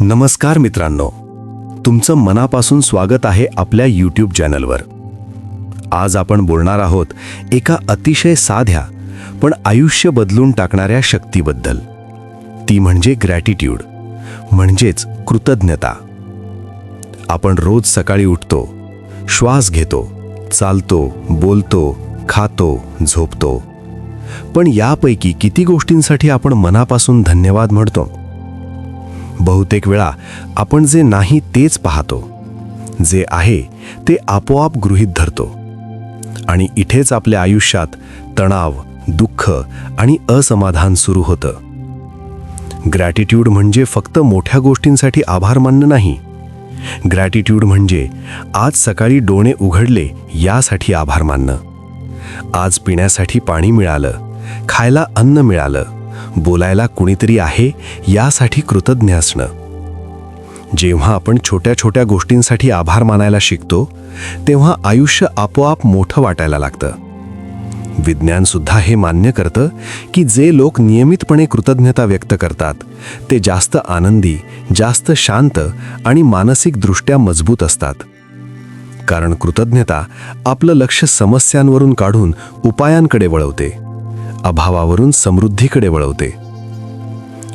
नमस्कार मित्रांनो, तुमचं मनापासून स्वागत आहे आपल्या यूट्यूब चॅनलवर. आज आपण बोलणार आहोत एका अतिशय साध्या पण आयुष्य बदलून टाकणाऱ्या शक्तीबद्दल. ती म्हणजे ग्रॅटिट्यूड, म्हणजेच कृतज्ञता. आपण रोज सकाळी उठतो, श्वास घेतो, चालतो, बोलतो, खातो, झोपतो. पण यापैकी किती गोष्टींसाठी आपण मनापासून धन्यवाद म्हणतो? बहुतेक वेळा आपण जे नाही तेच पाहतो, जे आहे ते आपोआप गृहीत धरतो. आणि इथेच आपल्या आयुष्यात तणाव, दुःख आणि असमाधान सुरू होतं. ग्रॅटिट्यूड म्हणजे फक्त मोठ्या गोष्टींसाठी आभार मानणं नाही. ग्रॅटिट्यूड म्हणजे आज सकाळी डोळे उघडले यासाठी आभार मानणं, आज पिण्यासाठी पाणी मिळालं, खायला अन्न मिळालं, बोलायला कुणीतरी आहे यासाठी कृतज्ञ असणं. जेव्हा आपण छोट्या छोट्या गोष्टींसाठी आभार मानायला शिकतो, तेव्हा आयुष्य आपोआप मोठं वाटायला लागतं. विज्ञान सुद्धा हे मान्य करतं की जे लोक नियमितपणे कृतज्ञता व्यक्त करतात, ते जास्त आनंदी, जास्त शांत आणि मानसिकदृष्ट्या मजबूत असतात. कारण कृतज्ञता आपलं लक्ष समस्यांवरून काढून उपायांकडे वळवते, अभावावरून समृद्धीकडे वळवते.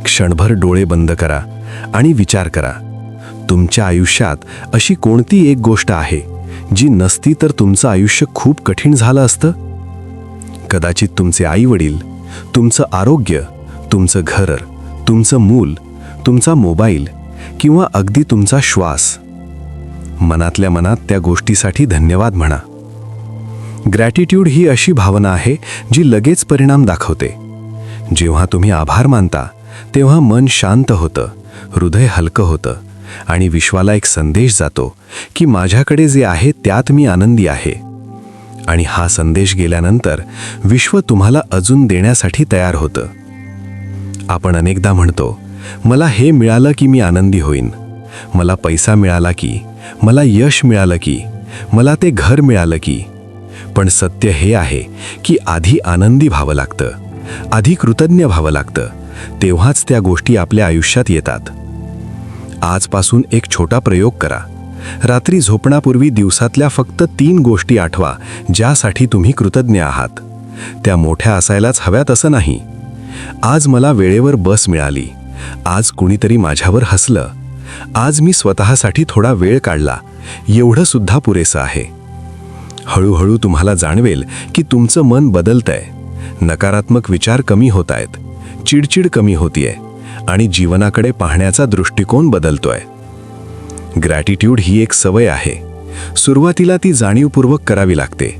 क्षणभर डोळे बंद करा आणि विचार करा, तुमच्या आयुष्यात अशी कोणती एक गोष्ट आहे जी नसती तर तुमचं आयुष्य खूप कठीण झालं असतं? कदाचित तुमचे आई-वडील, तुमचं आरोग्य, तुमचं घर, तुमचं मूल, तुमचा मोबाईल किंवा अगदी तुमचा श्वास. मनातल्या मनात त्या गोष्टीसाठी धन्यवाद म्हणा. ग्रॅटिट्यूड ही अशी भावना आहे जी लगेच परिणाम दाखवते. जेव्हा तुम्ही आभार मानता, तेव्हा मन शांत होतं, हृदय हलकं होतं आणि विश्वाला एक संदेश जातो की माझ्याकडे जे आहे त्यात मी आनंदी आहे. आणि हा संदेश गेल्यानंतर विश्व तुम्हाला अजून देण्यासाठी तयार होतं. आपण अनेकदा म्हणतो, मला हे मिळालं की मी आनंदी होईन, मला पैसा मिळाला की, मला यश मिळालं की, मला ते घर मिळालं की. पण सत्य हे आहे की आधी आनंदी व्हावं लागतं, आधी कृतज्ञ व्हावं लागतं, तेव्हाच त्या गोष्टी आपल्या आयुष्यात येतात. आजपासून एक छोटा प्रयोग करा. रात्री झोपण्यापूर्वी दिवसातल्या फक्त 3 गोष्टी आठवा ज्यासाठी तुम्ही कृतज्ञ आहात. त्या मोठ्या असायलाच हव्यात असं नाही. आज मला वेळेवर बस मिळाली, आज कुणीतरी माझ्यावर हसलं, आज मी स्वतःसाठी थोडा वेळ काढला, एवढं सुद्धा पुरेसं आहे. हळूहळू तुम्हाला जाणवेल की तुमचं मन बदलतंय, नकारात्मक विचार कमी होत आहेत, चिडचिड कमी होतीये आणि जीवनाकडे पाहण्याचा दृष्टिकोन बदलतोय. ग्रॅटिट्यूड ही एक सवय आहे. सुरुवातीला ती जाणीवपूर्वक करावी लागते,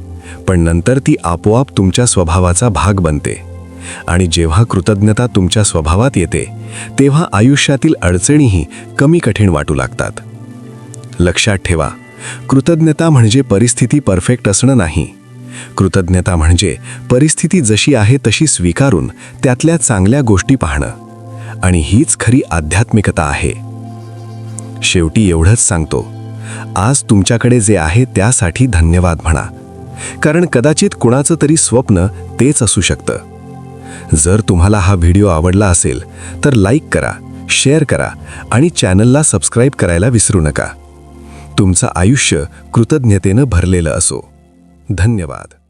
पण नंतर ती आपोआप तुमच्या स्वभावाचा भाग बनते. आणि जेव्हा कृतज्ञता तुमच्या स्वभावात येते, तेव्हा आयुष्यातील अडचणीही कमी कठीण वाटू लागतात. लक्षात ठेवा, कृतज्ञता म्हणजे परिस्थिती परफेक्ट असणं नाही. कृतज्ञता म्हणजे परिस्थिती जशी आहे तशी स्वीकारून त्यातल्या चांगल्या गोष्टी पाहणं. आणि हीच खरी आध्यात्मिकता आहे. शेवटी एवढंच सांगतो, आज तुमच्याकडे जे आहे त्यासाठी धन्यवाद म्हणा, कारण कदाचित कुणाचं तरी स्वप्न तेच असू शकतं. जर तुम्हाला हा व्हिडिओ आवडला असेल तर लाईक करा, शेअर करा आणि चॅनलला सबस्क्राईब करायला विसरू नका. तुमचं आयुष्य कृतज्ञतेनं भरलेलं असो. धन्यवाद.